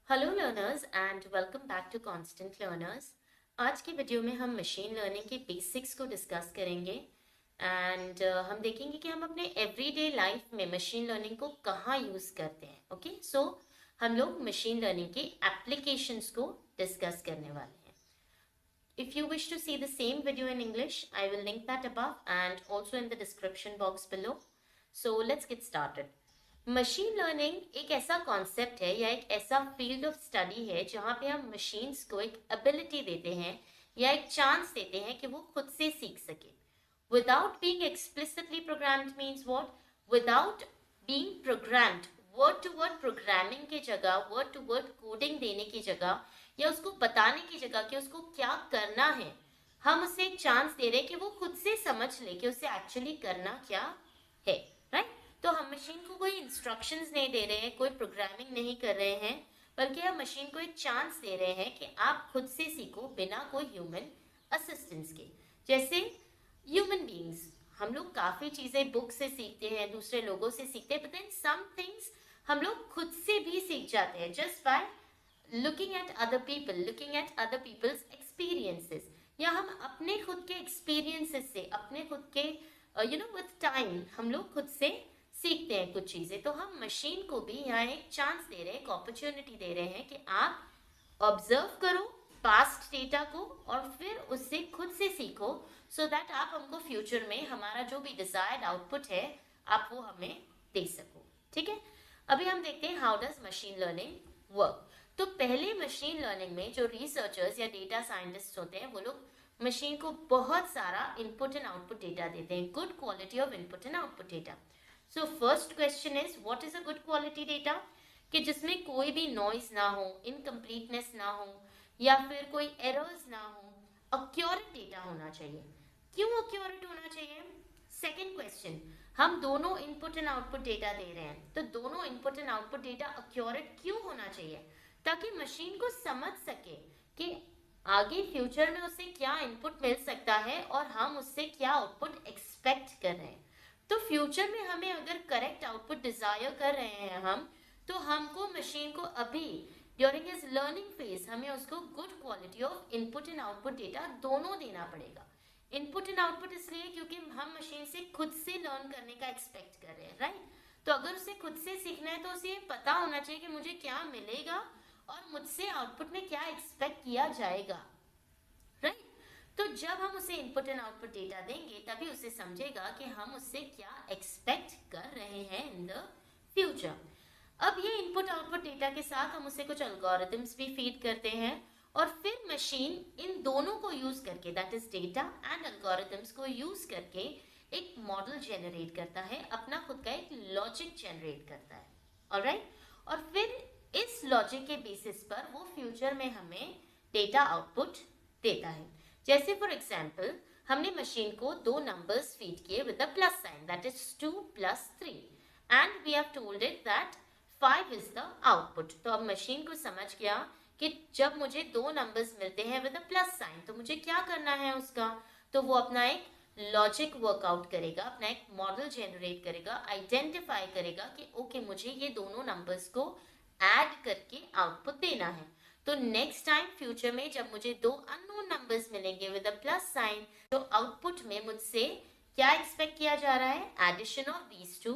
Hello learners and welcome back to constant learners. आज की video में हम मशीन लर्निंग के बेसिक्स को डिस्कस करेंगे एंड हम देखेंगे कि हम अपने एवरीडे लाइफ में मशीन लर्निंग को कहाँ यूज़ करते हैं। ओके सो हम लोग मशीन लर्निंग के एप्लीकेशंस को डिस्कस करने वाले हैं। If you wish to see the same video in English, I will link that above and also in the description box below. So let's get started. Machine learning एक ऐसा concept है या एक ऐसा फील्ड ऑफ स्टडी है जहाँ पे हम मशीन्स को एक एबिलिटी देते हैं या एक चांस देते हैं कि वो खुद से सीख सके without being explicitly programmed. Means what? Without being programmed, word to word programming की जगह, वर्ड टू वर्ड कोडिंग देने की जगह या उसको बताने की जगह कि उसको क्या करना है, हम उसे एक चांस दे रहे हैं कि वो खुद से समझ ले कि उसे एक्चुअली करना क्या है। राइट? तो हम मशीन को कोई इंस्ट्रक्शंस नहीं दे रहे हैं, कोई प्रोग्रामिंग नहीं कर रहे हैं, बल्कि हम मशीन को एक चांस दे रहे हैं कि आप खुद से सीखो बिना कोई ह्यूमन असिस्टेंस के। जैसे ह्यूमन बीइंग्स, हम लोग काफ़ी चीज़ें बुक से सीखते हैं, दूसरे लोगों से सीखते हैं, बट देन सम थिंग्स हम लोग खुद से भी सीख जाते हैं just by looking at other people, looking at other people's experiences, या हम अपने खुद के एक्सपीरियंसेस से, अपने खुद के विद टाइम हम लोग खुद से सीखते हैं कुछ चीज़ें। तो हम मशीन को भी यहाँ एक चांस दे रहे हैं, एक अपॉर्चुनिटी दे रहे हैं कि आप ऑब्जर्व करो पास्ट डेटा को और फिर उससे खुद से सीखो, सो दैट आप हमको फ्यूचर में हमारा जो भी डिजायर्ड आउटपुट है आप वो हमें दे सको। ठीक है, अभी हम देखते हैं how does machine learning work. तो पहले मशीन लर्निंग में जो रिसर्चर्स या डेटा साइंटिस्ट होते हैं वो लोग मशीन को बहुत सारा इनपुट एंड आउटपुट डेटा देते हैं, good quality of input and output data. So first question is what is a good quality data? कि जिसमें कोई भी नॉइज ना हो, इनकम्प्लीटनेस ना हो या फिर कोई एरर्स ना हो, अक्यूरेट डेटा होना चाहिए। क्यों अक्यूरेट होना चाहिए? सेकेंड क्वेश्चन, हम दोनों इनपुट एंड आउटपुट डेटा दे रहे हैं, तो दोनों input and output data accurate क्यों होना चाहिए? ताकि मशीन को समझ सके कि आगे फ्यूचर में उसे क्या इनपुट मिल सकता है और हम उससे क्या आउटपुट एक्सपेक्ट कर रहे हैं। तो फ्यूचर में हमें अगर करेक्ट आउटपुट डिजायर कर रहे हैं हम, तो हमको मशीन को अभी ड्यूरिंग हिज लर्निंग फेज हमें उसको good quality of input and output data दोनों देना पड़ेगा। इनपुट एंड आउटपुट इसलिए क्योंकि हम मशीन से खुद से लर्न करने का एक्सपेक्ट कर रहे हैं। राइट? तो अगर उसे खुद से सीखना है तो उसे पता होना चाहिए कि मुझे क्या मिलेगा और मुझसे आउटपुट में क्या एक्सपेक्ट किया जाएगा। राइट? तो जब हम उसे इनपुट एंड आउटपुट डेटा देंगे तभी उसे समझेगा कि हम उससे क्या एक्सपेक्ट कर रहे हैं इन द फ्यूचर। अब ये इनपुट आउटपुट डेटा के साथ हम उसे कुछ एल्गोरिथम्स भी फीड करते हैं और फिर मशीन इन दोनों को यूज करके, that is data and algorithms को यूज करके एक मॉडल जनरेट करता है, अपना खुद का एक लॉजिक जनरेट करता है। ऑलराइट? और फिर इस लॉजिक के बेसिस पर वो फ्यूचर में हमें डेटा आउटपुट देता है। जैसे फॉर एग्जाम्पल हमने मशीन को दो नंबर्स फीड किए with the plus sign, that is 2 + 3, and we have told it that 5 is the output. तो अब मशीन को समझ गया कि जब मुझे दो नंबर्स मिलते हैं विद द प्लस साइन तो मुझे क्या करना है उसका, तो वो अपना एक लॉजिक वर्कआउट करेगा, अपना एक मॉडल जनरेट करेगा, आइडेंटिफाई करेगा कि ओके मुझे ये दोनों नंबर्स को ऐड करके आउटपुट देना है। तो नेक्स्ट टाइम फ्यूचर में जब मुझे दो अननोन नंबर्स मिलेंगे विद अ प्लस साइन, तो आउटपुट में मुझसे क्या एक्सपेक्ट किया जा रहा है? Addition of these two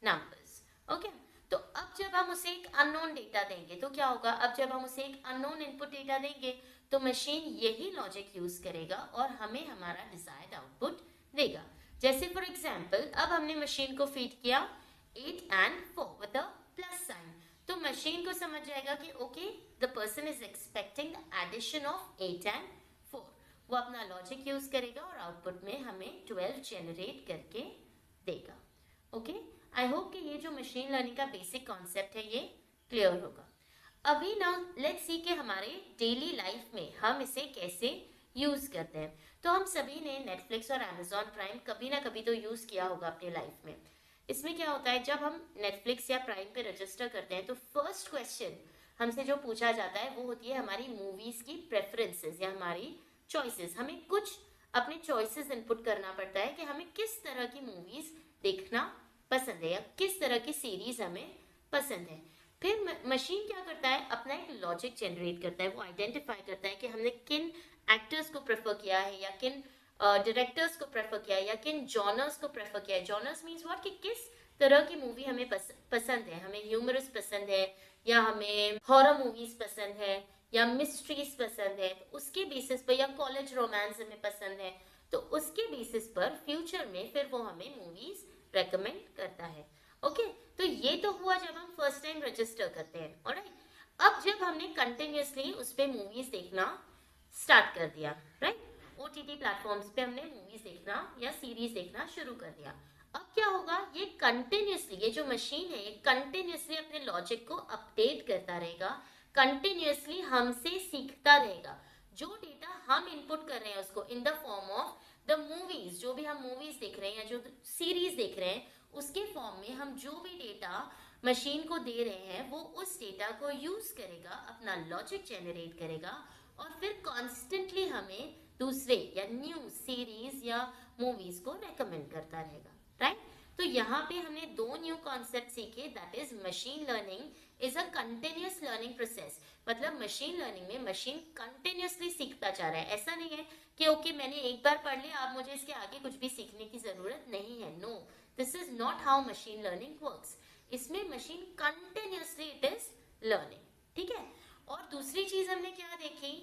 numbers. Okay, तो अब जब हम उसे एक अननोन डेटा देंगे तो क्या होगा? अब जब हम उसे एक अननोन इनपुट डेटा देंगे तो मशीन यही लॉजिक यूज करेगा और हमें हमारा डिजायर्ड आउटपुट देगा। जैसे फॉर एग्जाम्पल अब हमने मशीन को फीड किया 8 and 4 with a plus sign, तो मशीन को समझ जाएगा कि okay the person is expecting the addition of 8 and 4। वो अपना लॉजिक यूज करेगा और आउटपुट में हमें 12 जनरेट करके देगा। ओके, आई होप कि ये जो मशीन लर्निंग का बेसिक कॉन्सेप्ट है ये क्लियर होगा। अभी ना लेट्स सी कि हमारे डेली लाइफ में हम इसे कैसे यूज करते हैं। तो हम सभी ने नेटफ्लिक्स और अमेजॉन प्राइम कभी ना कभी तो यूज किया होगा अपने लाइफ में। इसमें क्या होता है, जब हम नेटफ्लिक्स या प्राइम पे रजिस्टर करते हैं तो फर्स्ट क्वेश्चन हमसे जो पूछा जाता है वो होती है हमारी मूवीज की प्रेफरेंसेस या हमारी चॉइसेस। हमें कुछ अपने चॉइसेस इनपुट करना पड़ता है कि हमें किस तरह की मूवीज देखना पसंद है या किस तरह की सीरीज हमें पसंद है। फिर मशीन क्या करता है, अपना एक लॉजिक जनरेट करता है, वो आइडेंटिफाई करता है कि हमने किन एक्टर्स को प्रेफर किया है या किन डायरेक्टर्स को प्रेफर किया है या किन जॉनर्स को प्रेफर किया है। जॉनर्स मीन्स व्हाट, कि किस तरह की मूवी हमें पसंद है, हमें ह्यूमरस पसंद है या हमें हॉरर मूवीज पसंद है या मिस्ट्रीज पसंद है, तो उसके बेसिस पर, या कॉलेज रोमांस हमें पसंद है, तो उसके बेसिस पर फ्यूचर में फिर वो हमें मूवीज रेकमेंड करता है। ओके, तो ये तो हुआ जब हम फर्स्ट टाइम रजिस्टर करते हैं। ऑलराइट, अब जब हमने कंटिन्यूअसली उस पे मूवीज देखना स्टार्ट कर दिया, राइट, ओटीटी प्लेटफॉर्म्स पे हमने मूवीज देखना या सीरीज देखना शुरू कर दिया, अब क्या होगा, ये कंटिन्यूअसली, ये जो मशीन है ये कंटिन्यूअसली अपने लॉजिक को अपडेट करता रहेगा, कंटिन्यूअसली हमसे सीखता रहेगा। जो डेटा हम इनपुट कर रहे हैं उसको इन the form of the movies, जो भी हम मूवीज देख रहे हैं या जो सीरीज देख रहे हैं, उसके फॉर्म में हम जो भी डेटा मशीन को दे रहे हैं वो उस डेटा को यूज करेगा, अपना लॉजिक जनरेट करेगा और फिर कॉन्स्टेंटली हमें दूसरे या न्यू सीरीज या मूवीज को रेकमेंड करता रहेगा, राइट। तो यहाँ पे हमने दो न्यू कॉन्सेप्ट सीखे, that is machine learning is a continuous learning process. मतलब मशीन लर्निंग में मशीन कंटिन्यूअसली सीखता जा रहा है। ऐसा नहीं है कि ओके मैंने एक बार पढ़ लिया, अब मुझे इसके आगे कुछ भी सीखने की जरूरत नहीं है। No, this is not how machine learning works. इसमें machine continuously it is learning, ठीक है। और दूसरी चीज हमने क्या देखी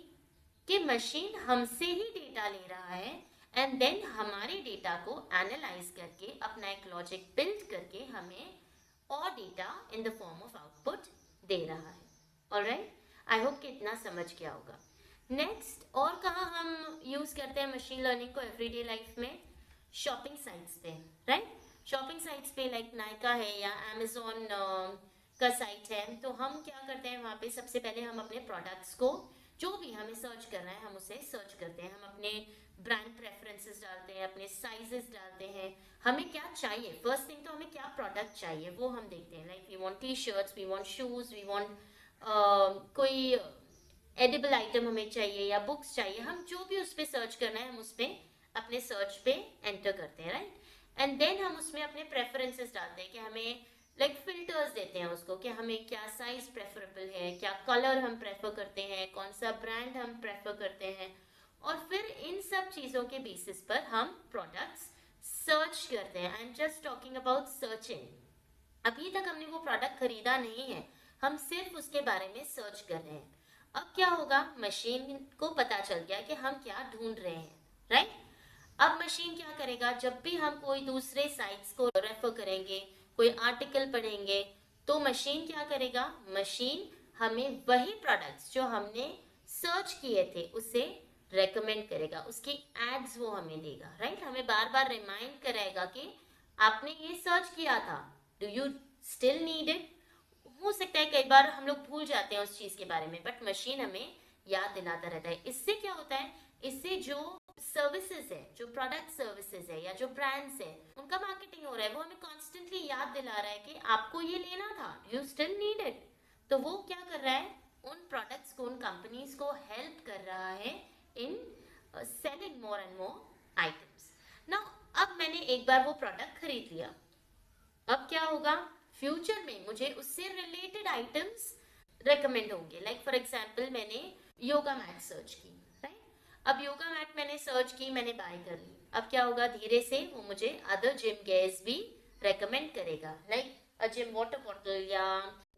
कि मशीन हमसे ही डेटा ले रहा है एंड देन हमारे डेटा को एनालाइज करके अपना एक लॉजिक बिल्ड करके हमें और data in the form of output दे रहा है। ऑलराइट, आई होप कि इतना समझ गया होगा। नेक्स्ट, और कहाँ हम यूज करते हैं मशीन लर्निंग को एवरीडे लाइफ में? शॉपिंग साइट्स पे, राइट। शॉपिंग साइट्स पे लाइक नायका है या अमेजोन का साइट है, तो हम क्या करते हैं वहाँ पे, सबसे पहले हम अपने प्रोडक्ट्स को, जो भी हमें सर्च करना है हम उसे सर्च करते हैं, हम अपने ब्रांड प्रेफरेंसेस डालते हैं, अपने साइजेस डालते हैं, हमें क्या चाहिए, फर्स्ट थिंग तो हमें क्या प्रोडक्ट चाहिए वो हम देखते हैं। Like we want T shirts, we want shoes, we want कोई एडिबल आइटम हमें चाहिए या बुक्स चाहिए, हम जो भी उस पर सर्च करना है हम उस पर अपने सर्च पे एंटर करते हैं, राइट। एंड देन हम उसमें अपने प्रेफरेंसेस डालते हैं कि हमें लाइक फिल्टर्स देते हैं उसको कि हमें क्या साइज प्रेफरेबल है, क्या कलर हम प्रेफर करते हैं, कौन सा ब्रांड हम प्रेफर करते हैं, और फिर इन सब चीज़ों के बेसिस पर हम प्रोडक्ट्स सर्च करते हैं। I am just talking about searching. अभी तक हमने वो प्रोडक्ट खरीदा नहीं है, हम सिर्फ उसके बारे में सर्च कर रहे हैं। अब क्या होगा, मशीन को पता चल गया कि हम क्या ढूंढ रहे हैं, राइट। अब मशीन क्या करेगा, जब भी हम कोई दूसरे साइट्स को रेफर करेंगे, कोई आर्टिकल पढ़ेंगे, तो मशीन क्या करेगा, मशीन हमें वही प्रोडक्ट्स जो हमने सर्च किए थे उसे रेकमेंड करेगा, उसकी एड्स वो हमें देगा, राइट। हमें बार बार रिमाइंड कराएगा कि आपने ये सर्च किया था, do you still need it. हो सकता है कई बार हम लोग भूल जाते हैं उस चीज के बारे में, बट मशीन हमें याद दिलाता रहता है। इससे क्या होता है, इससे जो सर्विसेज है, जो प्रोडक्ट सर्विसेज है या जो ब्रांड्स है, उनका मार्केटिंग हो रहा है, वो हमें कॉन्स्टेंटली याद दिला रहा है कि आपको ये लेना था, यू स्टिल नीड इट। तो वो क्या कर रहा है, उन प्रोडक्ट्स को, उन कंपनीज को हेल्प कर रहा है in selling more and more items. Now अब मैंने एक बार वो प्रोडक्ट खरीद लिया, अब क्या होगा, फ्यूचर में मुझे उससे रिलेटेड आइटम्स रेकमेंड होंगे। लाइक फॉर एग्जांपल मैंने योगा मैट सर्च की, राइट। अब योगा मैट मैंने सर्च की, मैंने बाय कर ली, अब क्या होगा, धीरे से वो मुझे अदर जिम गेयर्स भी रेकमेंड करेगा, like a gym water bottle या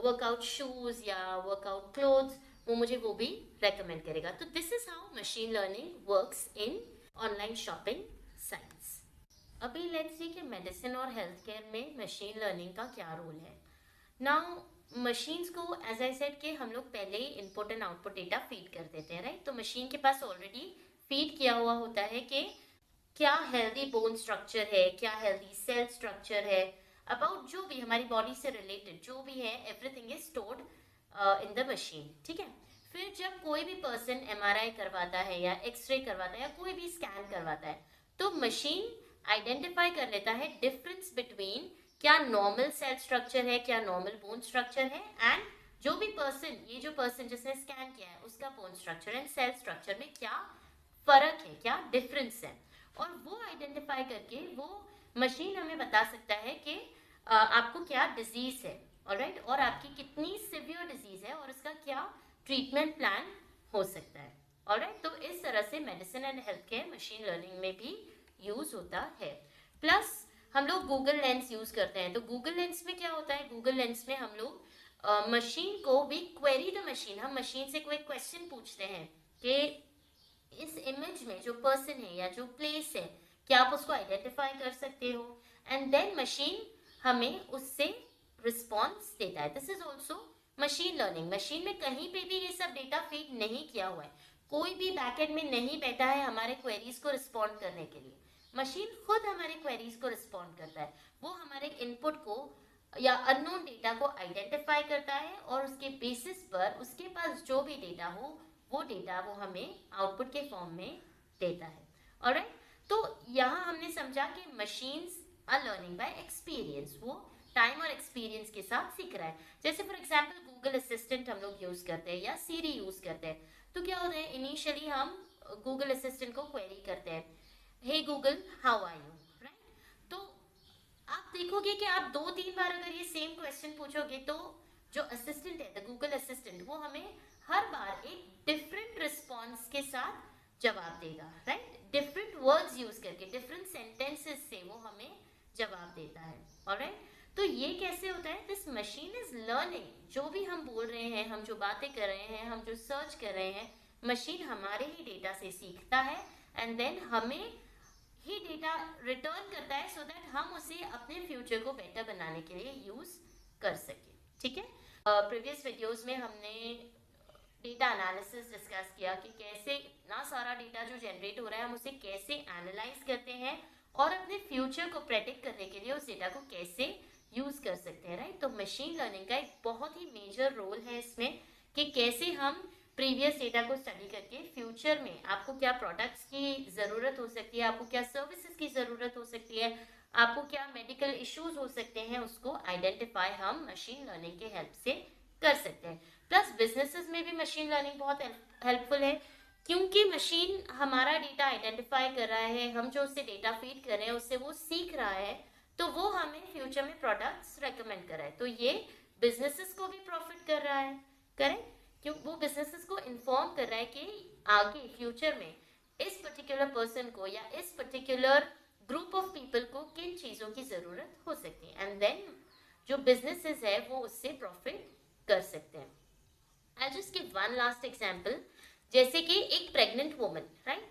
वर्कआउट शूज या वर्कआउट क्लोथ्स, वो मुझे वो भी रेकमेंड करेगा। तो this is how machine learning works in online shopping sites. अभी लेट्स सी कि मेडिसिन और हेल्थ केयर में मशीन लर्निंग का क्या रोल है। नाउ मशीन्स को एज आई सेड कि हम लोग पहले ही input and output data feed कर देते हैं, राइट। तो मशीन के पास ऑलरेडी फीड किया हुआ होता है कि क्या हेल्दी बोन स्ट्रक्चर है, क्या हेल्दी सेल स्ट्रक्चर है, अबाउट जो भी हमारी बॉडी से रिलेटेड जो भी है, everything is stored in the machine, ठीक है। फिर जब कोई भी पर्सन एमआरआई करवाता है या एक्सरे करवाता है या कोई भी स्कैन करवाता है, तो मशीन आइडेंटिफाई कर लेता है डिफरेंस बिटवीन क्या नॉर्मल सेल स्ट्रक्चर है, क्या नॉर्मल बोन स्ट्रक्चर है, एंड जो भी पर्सन, ये जो पर्सन जिसने स्कैन किया है उसका bone structure and cell structure में क्या फर्क है, क्या डिफरेंस है। और वो आइडेंटिफाई करके वो मशीन हमें बता सकता है कि आपको क्या डिजीज है। ऑलराइट, और आपकी कितनी सिवियर डिजीज है और उसका क्या ट्रीटमेंट प्लान हो सकता है। ऑलराइट, तो इस तरह से medicine and health care machine learning में भी यूज होता है। प्लस हम लोग गूगल लेंस यूज करते हैं, तो गूगल लेंस में क्या होता है, गूगल लेंस में हम लोग मशीन को भी क्वेरी द मशीन, हम मशीन से कोई क्वेश्चन पूछते हैं कि इस इमेज में जो पर्सन है या जो प्लेस है, क्या आप उसको आइडेंटिफाई कर सकते हो, एंड देन मशीन हमें उससे रिस्पॉन्स देता है। This is also machine learning. Machine में कहीं पे भी ये सब डेटा फीड नहीं किया हुआ है, कोई भी बैकएंड में नहीं बैठा है हमारे क्वेरीज को रिस्पॉन्ड करने के लिए। मशीन खुद हमारे क्वेरीज को रिस्पॉन्ड करता है, वो हमारे इनपुट को या अननोन डेटा को आइडेंटिफाई करता है और उसके बेसिस पर उसके पास जो भी डेटा हो वो डेटा वो हमें आउटपुट के फॉर्म में देता है। ऑलराइट, तो यहाँ हमने समझा कि machines are learning by experience, वो टाइम और एक्सपीरियंस के साथ सीख रहा है। जैसे फॉर एग्जांपल गूगल असिस्टेंट हम लोग यूज करते हैं या सीरी यूज करते हैं, तो क्या होता है, इनिशियली हम गूगल असिस्टेंट को क्वेरी करते हैं, hey Google how are you, right. तो आप देखोगे कि आप 2-3 बार अगर ये सेम क्वेश्चन पूछोगे तो जो असिस्टेंट है, द गूगल असिस्टेंट, वो हमें हर बार एक डिफरेंट रिस्पॉन्स के साथ जवाब देगा, राइट। डिफरेंट वर्ड्स यूज करके, डिफरेंट सेंटेंसेस से वो हमें जवाब देता है। ऑलराइट, तो ये कैसे होता है, दिस मशीन इज लर्निंग। जो भी हम बोल रहे हैं, हम जो बातें कर रहे हैं, हम जो सर्च कर रहे हैं, मशीन हमारे ही डेटा से सीखता है एंड देन हमें ही डेटा रिटर्न करता है सो दैट हम उसे अपने फ्यूचर को बेटर बनाने के लिए यूज कर सके। ठीक है, प्रीवियस वीडियोस में हमने डेटा एनालिसिस डिस्कस किया कि कैसे इतना सारा डेटा जो जनरेट हो रहा है हम उसे कैसे एनालाइज करते हैं और अपने फ्यूचर को प्रेडिक्ट करने के लिए उस डेटा को कैसे यूज कर सकते हैं, राइट। तो मशीन लर्निंग का एक बहुत ही मेजर रोल है इसमें कि कैसे हम प्रीवियस डेटा को स्टडी करके फ्यूचर में आपको क्या प्रोडक्ट्स की ज़रूरत हो सकती है, आपको क्या सर्विसेज की ज़रूरत हो सकती है, आपको क्या मेडिकल इश्यूज हो सकते हैं, उसको आइडेंटिफाई हम मशीन लर्निंग के हेल्प से कर सकते हैं। प्लस बिजनेसेस में भी मशीन लर्निंग बहुत हेल्पफुल है, क्योंकि मशीन हमारा डेटा आइडेंटिफाई कर रहा है, हम जो उससे डेटा फीड कर रहे हैं उससे वो सीख रहा है, तो वो हमें फ्यूचर में प्रोडक्ट्स रेकमेंड कर रहा है। तो ये बिजनेसेस को भी प्रॉफिट कर रहा है, करेक्ट, क्यों वो बिजनेसेस को इन्फॉर्म कर रहा है कि आगे फ्यूचर में इस पर्टिकुलर पर्सन को या इस पर्टिकुलर ग्रुप ऑफ पीपल को किन चीज़ों की ज़रूरत हो सकती है, एंड देन जो बिजनेसेस है वो उससे प्रॉफिट कर सकते हैं। I just give one last example, जैसे कि एक प्रेग्नेंट वुमन, राइट,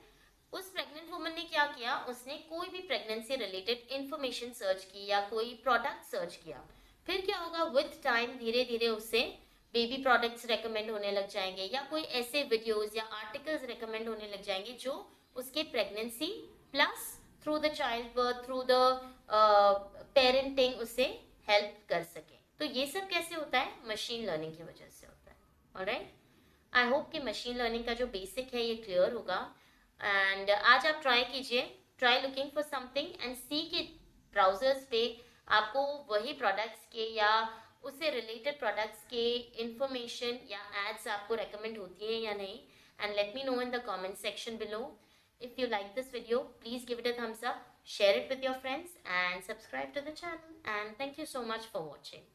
उस प्रेग्नेंट वुमन ने क्या किया, उसने कोई भी प्रेगनेंसी रिलेटेड इंफॉर्मेशन सर्च की या कोई प्रोडक्ट सर्च किया, फिर क्या होगा, विद टाइम धीरे धीरे उससे बेबी प्रोडक्ट्स रेकमेंड होने लग जाएंगे या कोई ऐसे वीडियोस या आर्टिकल्स रेकमेंड होने लग जाएंगे जो उसके pregnancy plus through the child birth, through the parenting उसे हेल्प कर सके। तो ये सब कैसे होता है, मशीन लर्निंग की वजह से होता है। ऑलराइट, आई होप कि मशीन लर्निंग का जो बेसिक है ये क्लियर होगा, एंड आज आप ट्राई कीजिए, try looking for something and see कि ब्राउजर्स पे आपको वही प्रोडक्ट्स के या उससे रिलेटेड प्रोडक्ट्स के इंफॉर्मेशन या एड्स आपको रेकमेंड होती है या नहीं, and let me know in the comment section below. If you like this video please give it a thumbs up, share it with your friends and subscribe to the channel, and thank you so much for watching.